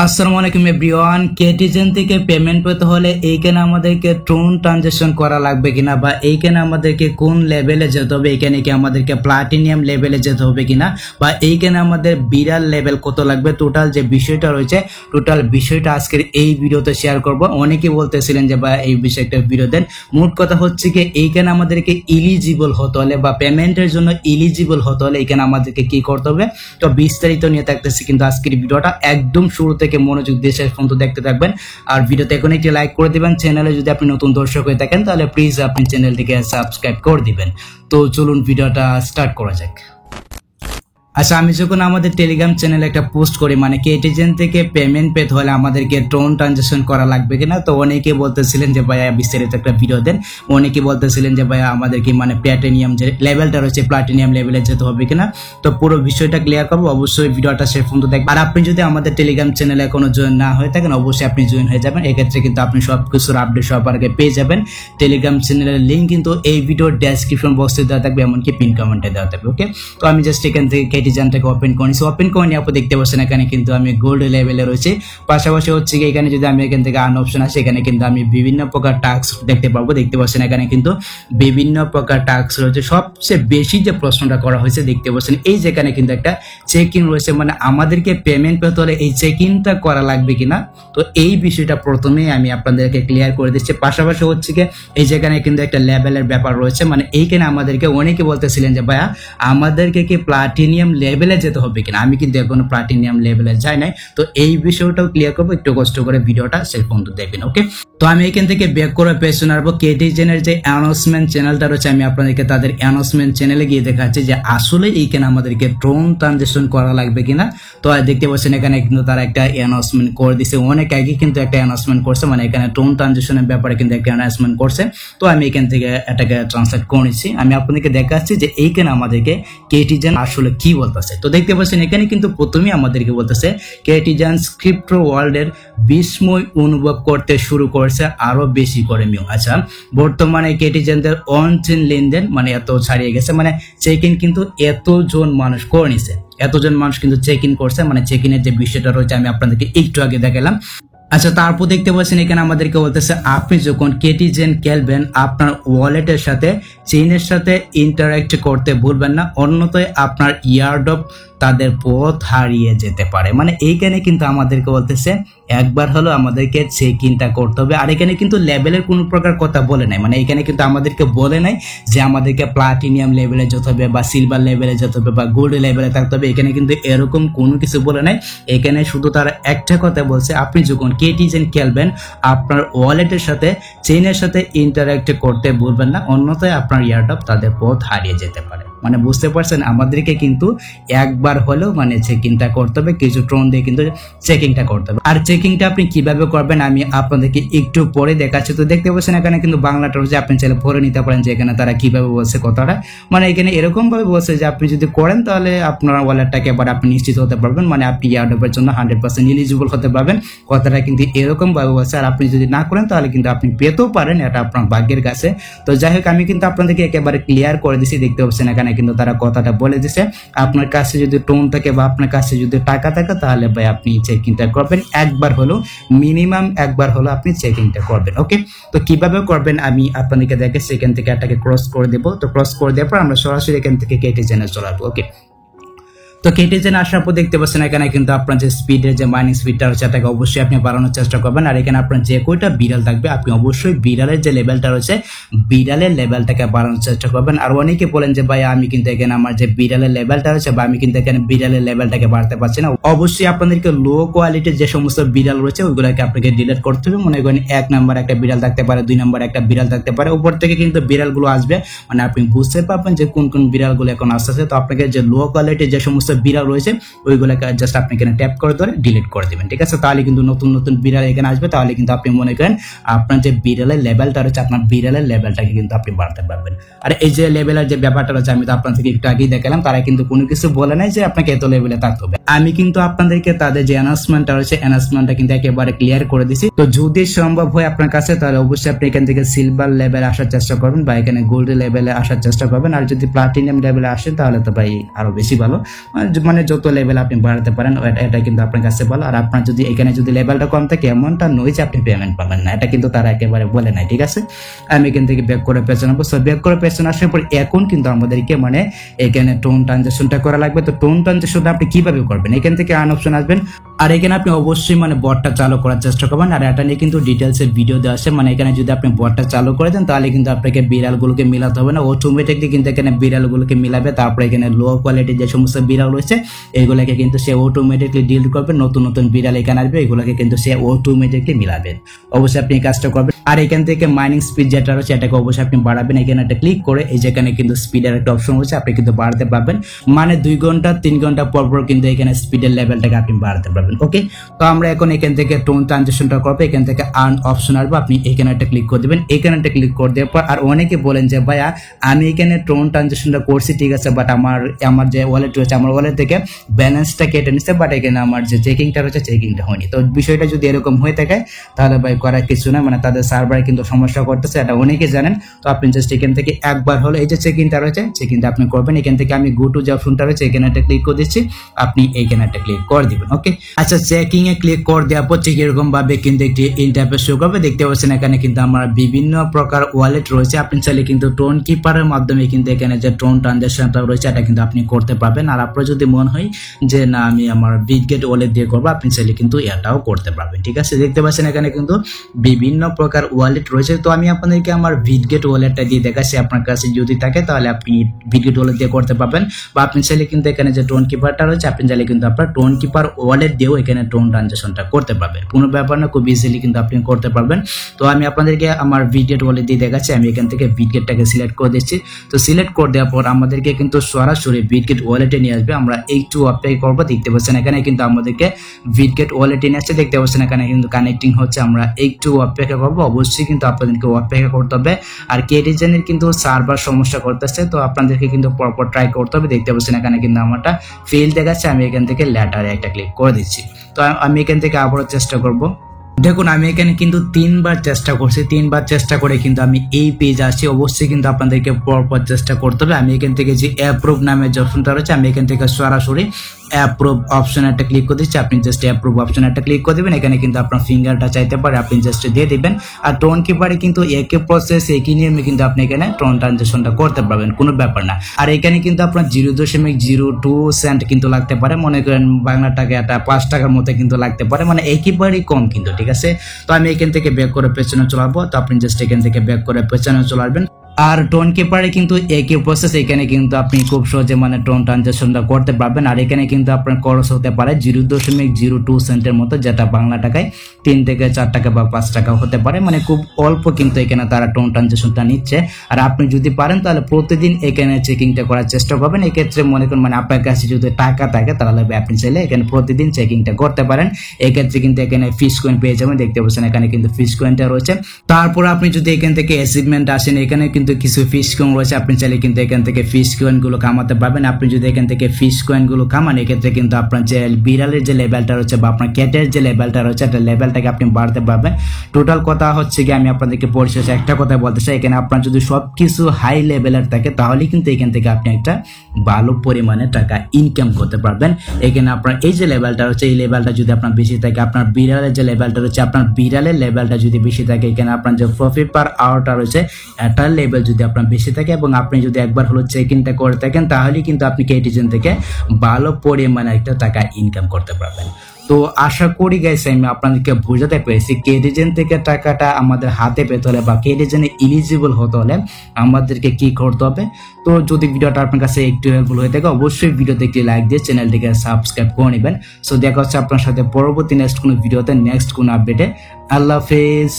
আসসালামু আলাইকুম এভরিওয়ান। কেটিজেন থেকে পেমেন্ট পেতে হলে এইখানে আমাদেরকে ট্রোন ট্রানজাকশন করা লাগবে কিনা, বা এইখানে আমাদেরকে কোন লেভেলে যেতে হবে, এইখানে কি আমাদেরকে প্লাটিনিয়াম লেভেলে যেতে হবে কিনা, বা এইখানে আমাদের বিরাল লেভেল কত লাগবে, টোটাল যে বিষয়টা রয়েছে টোটাল বিষয়টা আজকের এই ভিডিওতে শেয়ার করব। অনেকেই বলতেছিলেন যে বা এই বিষয়টা ভিডিও দেন। মোট কথা হচ্ছে কি, এইখানে আমাদেরকে ইলিজিবল হতে হলে বা পেমেন্টের জন্য ইলিজিবল হতে হলে এইখানে আমাদেরকে কি করতে হবে, তো বিস্তারিত নিয়ে থাকতেছি। কিন্তু আজকের ভিডিওটা একদম শুরু থেকে মনোযোগ দিয়ে শেষ পর্যন্ত দেখতে থাকবেন। আর ভিডিওতে এখন একটি লাইক করে দিবেন। চ্যানেলে যদি আপনি নতুন দর্শক হয়ে থাকেন তাহলে প্লিজ আপনি চ্যানেলটিকে সাবস্ক্রাইব করে দিবেন। তো চলুন ভিডিওটা স্টার্ট করা যাক। আচ্ছা, আমি যখন আমাদের টেলিগ্রাম চ্যানেলে একটা পোস্ট করি, মানে কেটিজেন থেকে পেমেন্ট পেতে হলে আমাদেরকে ট্রোন ট্রানজাকশন করা লাগবে কিনা, তো অনেকে বলতেছিলেন যে ভাইয়া বিস্তারিত একটা ভিডিও দেন। অনেকে বলতেছিলেন যে ভাইয়া আমাদেরকে মানে প্ল্যাটিনিয়াম যে লেভেলটা রয়েছে প্লাটিনিয়াম লেভেলে যেতে হবে কিনা। তো পুরো বিষয়টা ক্লিয়ার করবো, অবশ্যই ভিডিওটা শেষ পর্যন্ত দেখবেন। আর আপনি যদি আমাদের টেলিগ্রাম চ্যানেলে কোনো জয়েন না হয়ে থাকেন অবশ্যই আপনি জয়েন হয়ে যাবেন। এক্ষেত্রে কিন্তু আপনি সবকিছুর আপডেট সবার আগে পেয়ে যাবেন। টেলিগ্রাম চ্যানেলের লিঙ্ক কিন্তু এই ভিডিওর ডেসক্রিপশন বক্সে দেওয়া থাকবে, এমনকি পিন কমেন্টে দেওয়া থাকবে। ওকে, তো আমি জাস্ট এখান থেকে কেটিজেনটাকে ওপেন করেছি। ওপেন করে নিয়ে আপনি দেখতে পাচ্ছেন এখানে কিন্তু আমি গোল্ড লেভেলে রয়েছে। পাশাপাশি হচ্ছে কি, এখানে যদি আমি এখান থেকে আর্ন অপশন আসে, এখানে কিন্তু আমি বিভিন্ন প্রকার টাস্ক দেখতে পাবো। দেখতে পাচ্ছেন এখানে কিন্তু বিভিন্ন প্রকার টাস্ক রয়েছে। সবচেয়ে বেশি যে প্রশ্নটা করা হয়েছে দেখতে পাচ্ছেন এই যেখানে কিন্তু একটা চেক ইন রয়েছে, মানে আমাদেরকে পেমেন্ট পেতে হলে এই চেক ইনটা করা লাগবে কিনা। তো এই বিষয়টা প্রথমেই আমি আপনাদেরকে ক্লিয়ার করে দিচ্ছি। পাশাপাশি হচ্ছে কি, এই যেখানে কিন্তু একটা লেভেলের ব্যাপার রয়েছে, মানে এইখানে আমাদেরকে অনেকে বলতেছিলেন যে ভাইয়া আমাদেরকে কি প্লাটিনিয়াম লেভেলে যেতে হবে কিনা। আমি কিন্তু এখনো প্লাটিনিয়াম লেভেলে যাই নাই। তো এই বিষয়টাও ক্লিয়ার করবো, একটু কষ্ট করে ভিডিওটা শেষ পর্যন্ত দেখবেন। ওকে, তো আমি এখান থেকে ব্যাক করে পেছনে আসবো। কেটিজেনের যে অ্যানাউন্সমেন্ট চ্যানেলটা রয়েছে, আমি আপনাদেরকে তাদের অ্যানাউন্সমেন্ট চ্যানেলে গিয়ে দেখাচ্ছি যে আসলে এইখানে আমাদেরকে ট্রোন ট্রানজাকশন করা লাগবে কিনা। তো দেখতে পাচ্ছেন এখানে কিন্তু তারা একটা অ্যানাউন্সমেন্ট করে দিছে। অনেক আগে কিন্তু একটা অ্যানাউন্সমেন্ট করছে, মানে এখানে ট্রোন ট্রানজাকশনের ব্যাপারে কিন্তু একটা অ্যানাউন্সমেন্ট করছে। তো আমি এখান থেকে এটাকে ট্রান্সলেট করেছি। আমি আপনাদেরকে দেখাচ্ছি যে এইখানে আমাদেরকে কেটিজেন আসলে কি বলতেছে। তো দেখতে পাচ্ছেন এখানে কিন্তু প্রথমেই আমাদেরকে বলতেছে কেটিজেন ক্রিপ্টো ওয়ার্ল্ডের বিস্ময় অনুভব করতে শুরু করেছে আরো বেশি করে মিউ। আচ্ছা, বর্তমানে কেটিজেনদের অনচেন লেনদেন মানে এত ছাড়িয়ে গেছে, মানে চেক ইন কিন্তু এতজন মানুষ করে নিছে, এতজন মানুষ কিন্তু চেক ইন করছে। মানে চেক ইনের যে বিষয়টা রয়েছে আমি আপনাদেরকে একটু আগে দেখালাম। আচ্ছা, তারপর দেখতে পাচ্ছেন এখানে আমাদেরকে বলতেছে আপনি যখন কেটিজেন খেলবেন আপনার ওয়ালেটের সাথে চেইনের সাথে ইন্টারঅ্যাক্ট করতে ভুলবেন না, অন্যথায় আপনার ইয়ারড্রপ তাদের পথ হারিয়ে যেতে পারে। মানে এইখানে কিন্তু আমাদেরকে বলতেছে একবার হলো আমাদেরকে চেক ইনটা করতে হবে। আর এখানে কিন্তু লেভেলের কোনো প্রকার কথা বলে নাই, মানে এখানে কিন্তু আমাদেরকে বলে নাই যে আমাদেরকে প্লাটিনিয়াম লেভেলে যেতে হবে বা সিলভার লেভেলে যেতে হবে বা গোল্ড লেভেলে থাকতে হবে। এখানে কিন্তু এরকম কোনো কিছু বলে নাই। এখানে শুধু তারা একটা কথা বলছে, আপনি যখন কেটিজেন খেলবেন আপনার ওয়ালেটের সাথে চেইনের সাথে ইন্টারঅ্যাক্ট করতে ভুলবেন না, অন্যথায় আপনার ইয়ারড্রপ তাদের পথ হারিয়ে যেতে পারে। মানে বুঝতে পারছেন, আমাদেরকে কিন্তু একবার হলেও মানে চেকিংটা করতে হবে, কিছু ট্রোন দিয়ে কিন্তু চেকিংটা করতে হবে। আর চেকিংটা আপনি কিভাবে করবেন আমি আপনাদেরকে একটু পরে দেখাচ্ছি। তো দেখতে পাচ্ছেন এখানে কিন্তু বাংলাটা রয়েছে, আপনি চাইলে পড়ে নিতে পারেন যে এখানে তারা কিভাবে বলছে কথাটা। মানে এখানে এরকম ভাবে বলছে যে আপনি যদি করেন তাহলে আপনার ওয়ালেটটাকে এবার আপনি নিশ্চিত হতে পারবেন, মানে আপনি ইয়ারড্রপের জন্য 100% এলিজিবল হতে পারবেন। কথাটা কিন্তু এরকম ভাবে বলছে। আর আপনি যদি না করেন তাহলে কিন্তু আপনি পেতেও পারেন, এটা আপনার ভাগ্যের কাছে। তো যাই হোক, আমি কিন্তু আপনাদেরকে একেবারে ক্লিয়ার করে দিচ্ছি। দেখতে পাচ্ছেন এখানে কিন্তু তারা কথাটা বলে দিছে, আপনার কাছে যদি টোন থাকে বা আপনার কাছে যদি টাকা থাকে তাহলে ভাই আপনি চেকিংটা করবেন, একবার হলো মিনিমাম একবার হলো আপনি চেকিংটা করবেন। ওকে, তো কিভাবে করবেন আমি আপনাদেরকে দেখাচ্ছি। এখান থেকে এটাকে ক্রস করে দেবো। তো ক্রস করে দেওয়ার পর আমরা সরাসরি এখান থেকে কেটিজেনে চলে আসবো। ওকে, তো কেটিজেন আসার পর দেখতে পাচ্ছেন এখানে কিন্তু আপনার যে স্পিডের যে মাইনিং স্পিডটা রয়েছে এটাকে অবশ্যই আপনি বাড়ানোর চেষ্টা করবেন। আর এখানে আপনার যে কয়টা বিড়াল থাকবে আপনি অবশ্যই বিড়ালের যে লেভেলটা রয়েছে বিড়ালের লেভেলটাকে বাড়ানোর চেষ্টা করবেন। আর অনেকে বলেন যে ভাই আমি কিন্তু এখানে আমার যে বিড়ালের লেভেলটা রয়েছে বা আমি কিন্তু এখানে বিড়ালের লেভেলটাকে বাড়তে পারছি না। অবশ্যই আপনাদেরকে লো কোয়ালিটির যে সমস্ত বিড়াল রয়েছে ওইগুলোকে আপনাকে ডিলিট করতে হবে। মনে করেন 1 নম্বর একটা বিড়াল থাকতে পারে, 2 নম্বর একটা বিড়াল থাকতে পারে, উপর থেকে কিন্তু বিড়ালগুলো আসবে, মানে আপনি বুঝতে পারবেন যে কোন কোন বিড়ালগুলো এখন আসতেছে। তো আপনাকে যে লো কোয়ালিটির যে সমস্ত বিড়াল রয়েছে ওইগুলোকে জাস্ট আপনি এখানে ট্যাপ করে ধরে ডিলিট করে দিবেন, ঠিক আছে। তাহলে কিন্তু নতুন নতুন বিড়াল এখানে আসবে, তাহলে কিন্তু আপনি মনে করেন আপনার যে বিড়ালের লেভেলটা রয়েছে আপনার বিড়ালের লেভেলটাকে কিন্তু আপনি বাড়াতে পারবেন। আর এই যে লেভেলের যে ব্যাপারটা রয়েছে আমি তো আপনাদেরকে একটু আগেই দেখালাম, তারা কিন্তু কোনো কিছু বলে নাই যে আপনাকে এত লেভেলে থাকতে হবে। আমি কিন্তু আপনাদেরকে তাদের যে অ্যানাউন্সমেন্টটা রয়েছে অ্যানাউন্সমেন্টটা কিন্তু একেবারে ক্লিয়ার করে দিছি। তো যদি সম্ভব হয় আপনার কাছে তাহলে অবশ্যই আপনি এখান থেকে সিলভার লেভেলে আসার চেষ্টা করবেন বা এখানে গোল্ড লেভেলে আসার চেষ্টা করবেন। আর যদি প্লাটিনাম লেভেলে আসেন তাহলে তো ভাই আরো বেশি ভালো, মানে যত লেভেল আপনি বাড়াতে পারেন এটা কিন্তু আপনার কাছে ভালো। আর আপনার যদি এখানে যদি লেভেলটা কম থাকে এমনটা নয় যে আপনি পেমেন্ট পাবেন না, এটা কিন্তু তারা একেবারে বলে নাই, ঠিক আছে। আমি এখান থেকে ব্যাক করে পেছনে আসবো। সো ব্যাক করে পেছনে আসার পর এখন কিন্তু আমাদেরকে মানে এখানে টোন ট্রানজাকশনটা করা লাগবে। তো টোন ট্রানজাকশনটা আপনি কিভাবে করবেন, এখান থেকে আর্ন অপশন আসবেন। আর এখানে আপনি অবশ্যই মানে বটটা চালু করার চেষ্টা করবেন। আর এটা নিয়ে কিন্তু ডিটেলসে ভিডিও দেওয়া আছে, মানে এখানে যদি আপনি বটটা চালু করে দেন তাহলে কিন্তু আপনাকে বিড়ালগুলোকে মিলাতে হবে না, অটোমেটিকলি কিন্তু এখানে বিড়ালগুলোকে মিলাবে। তারপরে এখানে লো কোয়ালিটির যে সমস্ত বিড়াল রয়েছে এগুলোকে কিন্তু সে অটোমেটিকলি ডিলিট করবে, নতুন নতুন বিড়াল এখানে আসবে, এগুলোকে কিন্তু সে অটোমেটিকলি মিলাবে। অবশ্যই আপনি এই কাজটা করবেন। আর এখান থেকে মাইনিং স্পিড যেটা রয়েছে এটাকে অবশ্যই আপনি বাড়াবেন। এখানে একটা ক্লিক করে এই যেখানে কিন্তু স্পিডের একটা অপশন রয়েছে আপনি কিন্তু বাড়াতে পারবেন, মানে 2 ঘন্টা 3 ঘন্টা পর পর কিন্তু এখানে স্পিডের লেভেলটাকে আপনি বাড়াতে পারবেন। ওকে, তো আমরা এখন এখান থেকে টোন ট্রানজাকশনটা করবো। এখান থেকে আর্ন অপশন আসবে, আপনি এখানে একটা ক্লিক করে দেবেন। এখানে একটা ক্লিক করে দেওয়ার পর আর অনেকে বলেন যে ভাইয়া আমি এখানে টোন ট্রানজাকশনটা করছি ঠিক আছে, বাট আমার যে ওয়ালেট রয়েছে আমার ওয়ালেট থেকে ব্যালেন্সটা কেটে নিচ্ছে, বাট এখানে আমার যে চেকিংটা রয়েছে চেকিংটা হয়নি। তো বিষয়টা যদি এরকম হয়ে থাকে তাহলে ভাই করার কিছু না, মানে তাদের সার্ভারে কিন্তু সমস্যা করতেছে, এটা অনেকে জানেন। তো আপনি জাস্ট এখান থেকে একবার হলো এই যে চেকিংটা রয়েছে চেকিংটা আপনি করবেন। এখান থেকে আমি গো টু যে অপশনটা রয়েছে এখানে একটা ক্লিক করে দিচ্ছি, আপনি এইখানে একটা ক্লিক করে দিবেন। ওকে, আচ্ছা চেকিং এ ক্লিক করে দেওয়ার পর ঠিক এরকম ভাবে কিন্তু একটি ইন্টারফেস শো করবে। দেখতে পাচ্ছেন এখানে কিন্তু আমার বিভিন্ন প্রকার ওয়ালেট রয়েছে, আপনি চাইলে কিন্তু টোন কিপারের মাধ্যমে কিন্তু এখানে যে টোন ট্রানজাকশনটা রয়েছে এটা কিন্তু আপনি করতে পারবেন। আর আপনার যদি মনে হয় যে না আমি আমার বিটগেট ওয়ালেট দিয়ে করবো আপনি চাইলে কিন্তু এটাও করতে পারবেন, ঠিক আছে। দেখতে পাচ্ছেন এখানে কিন্তু বিভিন্ন প্রকার ওয়ালেট রয়েছে। তো আমি আপনাদেরকে আমার বিটগেট ওয়ালেটটা দিয়ে দেখাচ্ছি, আপনার কাছে যদি থাকে তাহলে আপনি বিটগেট ওয়ালেট দিয়ে করতে পারবেন, বা আপনি চাইলে কিন্তু এখানে যে টোন কিপারটা রয়েছে আপনি চাইলে কিন্তু আপনার টোন কিপার ওয়ালেট দিয়েও এখানে টোন ট্রানজাকশনটা করতে পারবেন, কোনো ব্যাপার না, খুব ইজিলি কিন্তু আপনি করতে পারবেন। তো আমি আপনাদেরকে আমার বিটগেট ওয়ালেট দিয়ে দেখাচ্ছি, আমি এখান থেকে বিটগেটটাকে সিলেক্ট করে দিচ্ছি। তো সিলেক্ট করে দেওয়ার পর আমাদেরকে কিন্তু সরাসরি বিটগেট ওয়ালেটে নিয়ে আসবে, আমরা একটু অপেক্ষা করবো। দেখতে পাচ্ছেন এখানে কিন্তু আমাদেরকে বিটগেট ওয়ালেটে নিয়ে আসছে, দেখতে পাচ্ছেন এখানে কিন্তু কানেক্টিং হচ্ছে, আমরা একটু অপেক্ষা করবো। অবশ্যই কিন্তু আপনাদেরকে অপেক্ষা করতে হবে। আর কেটিজেনের কিন্তু সার্ভার সমস্যা করতেছে, তো আপনাদেরকে কিন্তু পরপর ট্রাই করতে হবে। দেখতে পাচ্ছেন এখানে কিন্তু আমারটা ফেল দেখাচ্ছে, আমি এখান থেকে লেটারে একটা ক্লিক করে দিচ্ছি। তো আমি এখান থেকে আবারও চেষ্টা করব। দেখুন আমি এখানে কিন্তু 3 বার চেষ্টা করছি, 3 বার চেষ্টা করে কিন্তু আমি এই পেজ আসছি। অবশ্যই কিন্তু আপনাদেরকে পরপর চেষ্টা করতে হবে। আমি এখান থেকে যে অ্যাপ্রুভ নামের যে অপশনটা রয়েছে আমি এখান থেকে সরাসরি অ্যাপ্রুভ অপশন একটা ক্লিক করে দিচ্ছি, আপনি জাস্ট অ্যাপ্রুভ অপশন একটা ক্লিক করে দিবেন। এখানে কিন্তু আপনার ফিঙ্গারটা চাইতে পারে, আপনি জাস্ট দিয়ে দিবেন। আর টোন কিপারে কিন্তু একই প্রসেস একই নিয়মে কিন্তু আপনি এখানে টোন ট্রানজাকশনটা করতে পারবেন, কোনো ব্যাপার না। আর এখানে কিন্তু আপনার 0.02 সেন্ট কিন্তু লাগতে পারে, মনে করেন বাংলা টাকা এটা 5 টাকার মতো কিন্তু লাগতে পারে, মানে একেবারেই কম কিন্তু, ঠিক আছে। তো আমি এখান থেকে ব্যাক করে পেছনে চলে আসবো, তো আপনি জাস্ট এখান থেকে ব্যাক করে পেছনে চলে আসবেন। আর টোন কিপারে কিন্তু একই প্রসেস, এখানে কিন্তু আপনি খুব সহজে মানে টোন ট্রানজাকশনটা করতে পারবেন। আর এখানে কিন্তু আপনার খরচ হতে পারে 0.02 সেন্টের মতো, যেটা বাংলা টাকায় 3 থেকে 4 টাকা বা 5 টাকা হতে পারে, মানে খুব অল্প কিন্তু এখানে তারা টোন ট্রানজাকশনটা নিচ্ছে। আর আপনি যদি পারেন তাহলে প্রতিদিন এখানে চেকিংটা করার চেষ্টা করবেন। এক্ষেত্রে মনে করেন মানে আপনার কাছে যদি টাকা থাকে তাহলে আপনি চাইলে এখানে প্রতিদিন চেকিংটা করতে পারেন। এক্ষেত্রে কিন্তু এখানে ফিশ কয়েন পেয়ে যাবেন, দেখতে পাচ্ছেন এখানে কিন্তু ফিশ কয়েনটা রয়েছে। তারপর আপনি যদি এখান থেকে অ্যাচিভমেন্ট আসেন এখানে কিন্তু কিছু ফিশ কয়েন রয়েছে, আপনি চাইলে কিন্তু এখান থেকে ফিশ কয়েন গুলো কামাতে পারবেন। আপনি যদি এখান থেকে ফিশ কয়েন গুলো কামান এক্ষেত্রে কিন্তু আপনার যে বিড়ালের যে লেভেলটা রয়েছে বা আপনার ক্যাটের যে লেভেলটা রয়েছে এটা লেভেলটাকে আপনি বাড়তে পারবেন। টোটাল কথা হচ্ছে কি আমি আপনাদেরকে পরিশেষে একটা কথা বলতে চাই, এখানে আপনার যদি সবকিছু হাই লেভেলের থাকে তাহলে কিন্তু এখান থেকে আপনি একটা ভালো পরিমাণে টাকা ইনকাম করতে পারবেন। এখানে আপনার এই যে লেভেলটা রয়েছে এই লেভেলটা যদি আপনার বেশি থাকে, আপনার বিড়ালের যে লেভেলটা রয়েছে আপনার বিড়ালের লেভেলটা যদি বেশি থাকে, এখানে আপনার যে প্রফিট পার আওয়ারটা রয়েছে এটার লেভেল যদি আপনার বেশি থাকে এবং আপনি যদি একবার হলো চেক ইনটা করে থাকেন তাহলে কিন্তু আপনি কেটিজেন থেকে ভালো পরিমাণে একটা টাকা ইনকাম করতে পারবেন। তো আশা করি গাইস আমি আপনাদেরকে বোঝাতে পেরেছি কেটিজেন থেকে টাকাটা আমাদের হাতে পেতে হলে বা কেটিজেনে এলিজিবল হতে হলে আমাদেরকে কি করতে হবে। তো যদি ভিডিওটা আপনার কাছে একটু হেল্পফুল হয়ে থাকে অবশ্যই ভিডিওতে একটি লাইক দিয়ে চ্যানেলটিকে সাবস্ক্রাইব করে নেবেন। সো দেখা হচ্ছে আপনার সাথে পরবর্তী নেক্সট কোনো ভিডিওতে নেক্সট কোনো আপডেটে। আল্লাহ হাফেজ।